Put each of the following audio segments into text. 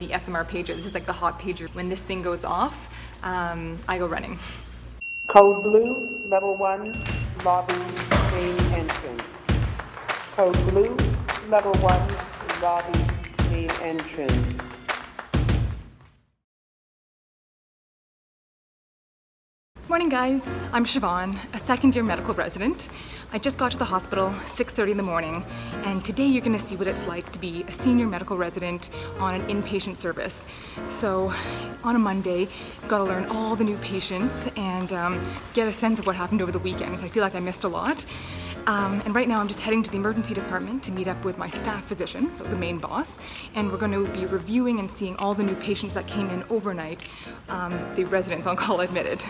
The SMR pager, this is like the hot pager. When this thing goes off, I go running. Code blue, level 1, lobby, main entrance. Code blue, level 1, lobby, main entrance. Morning guys, I'm Siobhan, a second-year medical resident. I just got to the hospital, 6:30 in the morning, and today you're gonna see what it's like to be a senior medical resident on an inpatient service. So on a Monday, you've got to learn all the new patients and get a sense of what happened over the weekend. I feel like I missed a lot. And right now I'm just heading to the emergency department to meet up with my staff physician, so the main boss, and we're going to be reviewing and seeing all the new patients that came in overnight, the residents on call admitted.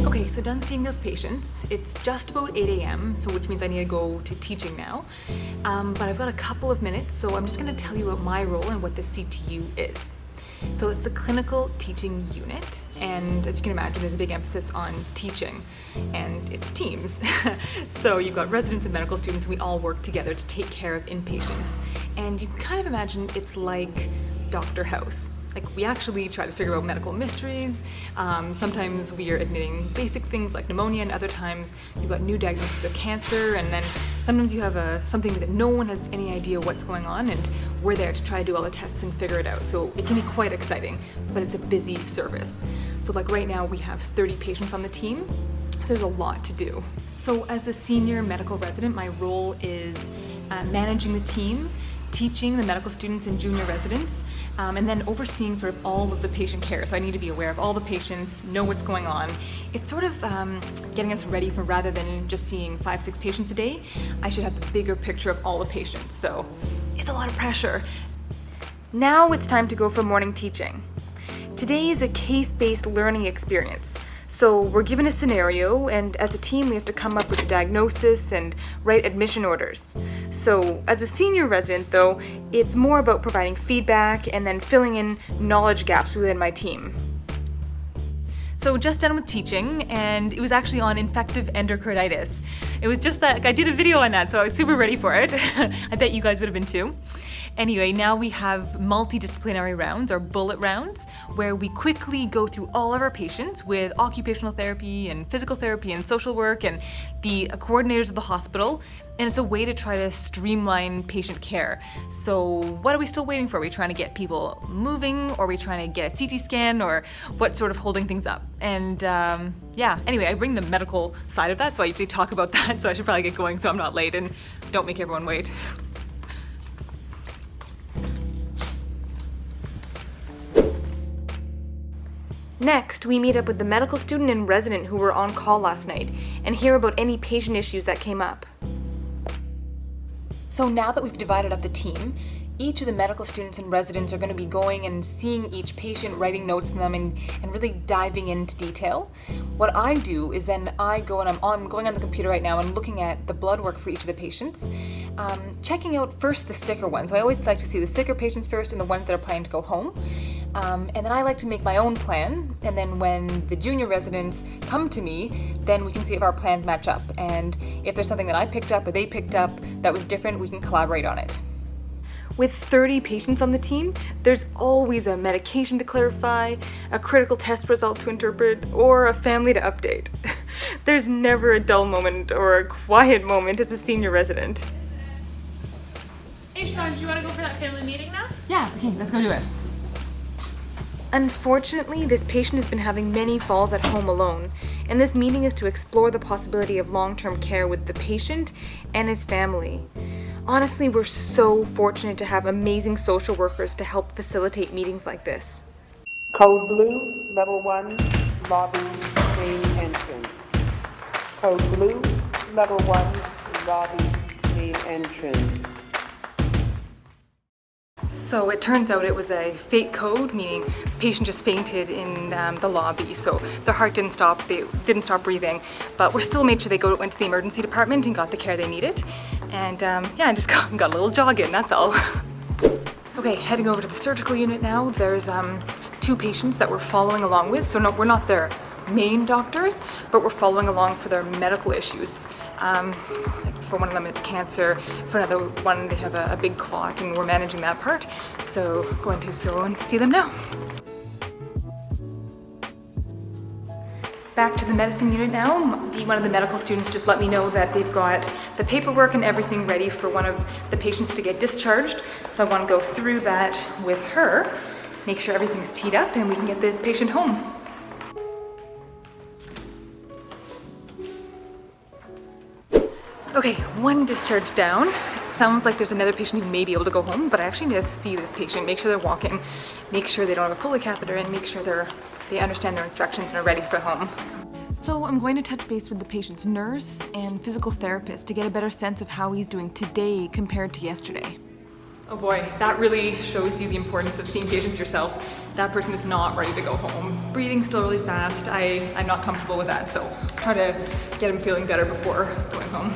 Okay, so done seeing those patients. It's just about 8 a.m., so which means I need to go to teaching now. But I've got a couple of minutes, so I'm just going to tell you about my role and what the CTU is. So it's the clinical teaching unit, and as you can imagine, there's a big emphasis on teaching, and it's teams. So you've got residents and medical students, and we all work together to take care of inpatients. And you can kind of imagine it's like Dr. House. Like, we actually try to figure out medical mysteries. Sometimes we are admitting basic things like pneumonia, and other times you've got new diagnosis of cancer, and then sometimes you have something that no one has any idea what's going on, and we're there to try to do all the tests and figure it out. So it can be quite exciting, but it's a busy service. So like right now we have 30 patients on the team, so there's a lot to do. So as the senior medical resident, my role is managing the team, teaching the medical students and junior residents, and then overseeing sort of all of the patient care. So I need to be aware of all the patients, know what's going on. It's sort of getting us ready for, rather than just seeing 5-6 patients a day, I should have the bigger picture of all the patients. So it's a lot of pressure. Now it's time to go for morning teaching. Today is a case-based learning experience. So we're given a scenario, and as a team we have to come up with a diagnosis and write admission orders. So as a senior resident though, it's more about providing feedback and then filling in knowledge gaps within my team. So just done with teaching, and it was actually on infective endocarditis. It was just that I did a video on that, so I was super ready for it. I bet you guys would have been too. Anyway, now we have multidisciplinary rounds, or bullet rounds, where we quickly go through all of our patients with occupational therapy and physical therapy and social work and the coordinators of the hospital. And it's a way to try to streamline patient care. So what are we still waiting for? Are we trying to get people moving, or are we trying to get a CT scan, or what's sort of holding things up? And yeah, anyway, I bring the medical side of that, so I usually talk about that, so I should probably get going so I'm not late and don't make everyone wait. Next, we meet up with the medical student and resident who were on call last night and hear about any patient issues that came up. So now that we've divided up the team, each of the medical students and residents are going to be going and seeing each patient, writing notes on them, and really diving into detail. What I do is then I go, and I'm going on the computer right now and looking at the blood work for each of the patients, checking out first the sicker ones. So I always like to see the sicker patients first and the ones that are planning to go home. And then I like to make my own plan, and then when the junior residents come to me, then we can see if our plans match up, and if there's something that I picked up or they picked up that was different, we can collaborate on it. With 30 patients on the team, there's always a medication to clarify, a critical test result to interpret, or a family to update. There's never a dull moment or a quiet moment as a senior resident. Hey Siobhan, do you want to go for that family meeting now? Yeah, okay, let's go do it. Unfortunately, this patient has been having many falls at home alone, and this meeting is to explore the possibility of long-term care with the patient and his family. Honestly, we're so fortunate to have amazing social workers to help facilitate meetings like this. Code blue, level 1, lobby, main entrance. Code blue, level 1, lobby, main entrance. So it turns out it was a fake code, meaning the patient just fainted in the lobby, so their heart didn't stop, they didn't stop breathing, but we still made sure they went to the emergency department and got the care they needed. And yeah, I just got a little jog in, that's all. Okay, heading over to the surgical unit now. There's 2 patients that we're following along with. So no, we're not their main doctors, but we're following along for their medical issues. For one of them it's cancer, for another one they have a big clot, and we're managing that part. So going to see them now. Back to the medicine unit now. One of the medical students just let me know that they've got the paperwork and everything ready for one of the patients to get discharged. So I want to go through that with her, make sure everything's teed up and we can get this patient home. Okay, 1 discharge down. Sounds like there's another patient who may be able to go home, but I actually need to see this patient, make sure they're walking, make sure they don't have a Foley catheter, and make sure they understand their instructions and are ready for home. So I'm going to touch base with the patient's nurse and physical therapist to get a better sense of how he's doing today compared to yesterday. Oh boy, that really shows you the importance of seeing patients yourself. That person is not ready to go home. Breathing's still really fast. I'm not comfortable with that, so try to get him feeling better before going home.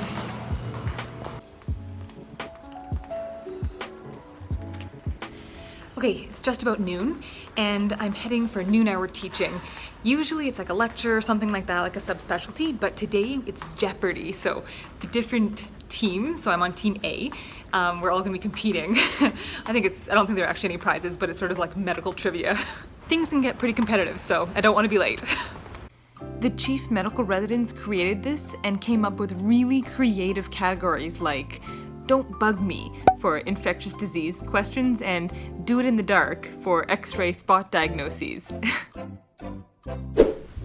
Okay, it's just about noon, and I'm heading for noon hour teaching. Usually it's like a lecture or something like that, like a subspecialty, but today it's Jeopardy, so the different teams, so I'm on team A, we're all gonna be competing. I don't think there are actually any prizes, but it's sort of like medical trivia. Things can get pretty competitive, so I don't wanna be late. The chief medical residents created this and came up with really creative categories like "Don't bug me" for infectious disease questions and "Do it in the dark" for X-ray spot diagnoses.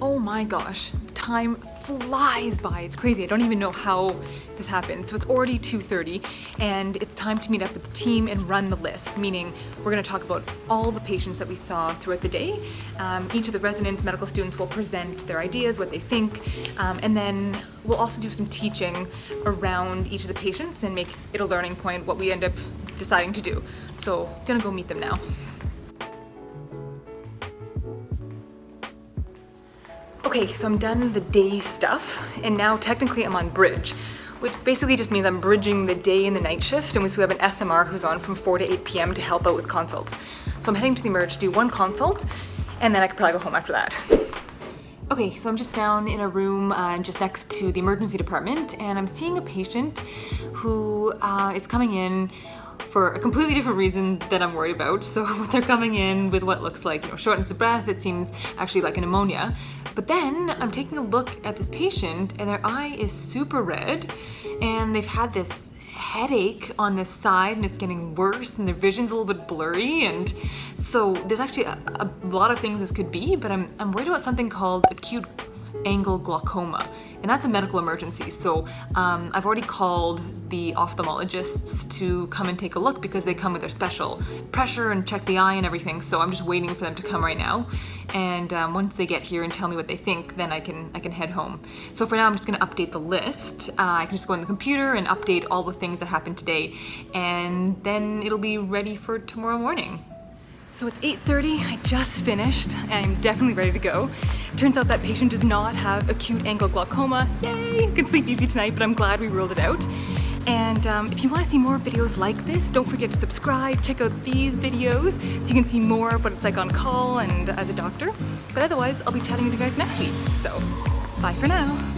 Oh my gosh, time flies by. It's crazy. I don't even know how this happened. So it's already 2:30 and it's time to meet up with the team and run the list, meaning we're going to talk about all the patients that we saw throughout the day. Each of the residents, medical students will present their ideas, what they think, and then we'll also do some teaching around each of the patients and make it a learning point, what we end up deciding to do. So I'm gonna go meet them now. Okay, so I'm done the day stuff, and now technically I'm on bridge, which basically just means I'm bridging the day and the night shift, and we have an SMR who's on from 4 to 8 p.m. to help out with consults. So I'm heading to the emerge to do 1 consult, and then I could probably go home after that. Okay, so I'm just down in a room just next to the emergency department, and I'm seeing a patient who is coming in for a completely different reason than I'm worried about. So they're coming in with what looks like, shortness of breath. It seems actually like a pneumonia. But then I'm taking a look at this patient and their eye is super red and they've had this headache on this side and it's getting worse and their vision's a little bit blurry. And so there's actually a lot of things this could be, but I'm worried about something called acute angle glaucoma, and that's a medical emergency. So I've already called the ophthalmologists to come and take a look because they come with their special pressure and check the eye and everything. So I'm just waiting for them to come right now, and once they get here and tell me what they think, then I can head home. So for now I'm just going to update the list. I can just go on the computer and update all the things that happened today, and then it'll be ready for tomorrow morning. So it's 8:30, I just finished, I'm definitely ready to go. Turns out that patient does not have acute angle glaucoma. Yay! I can sleep easy tonight, but I'm glad we ruled it out. And if you want to see more videos like this, don't forget to subscribe, check out these videos so you can see more of what it's like on call and as a doctor. But otherwise, I'll be chatting with you guys next week. So, bye for now.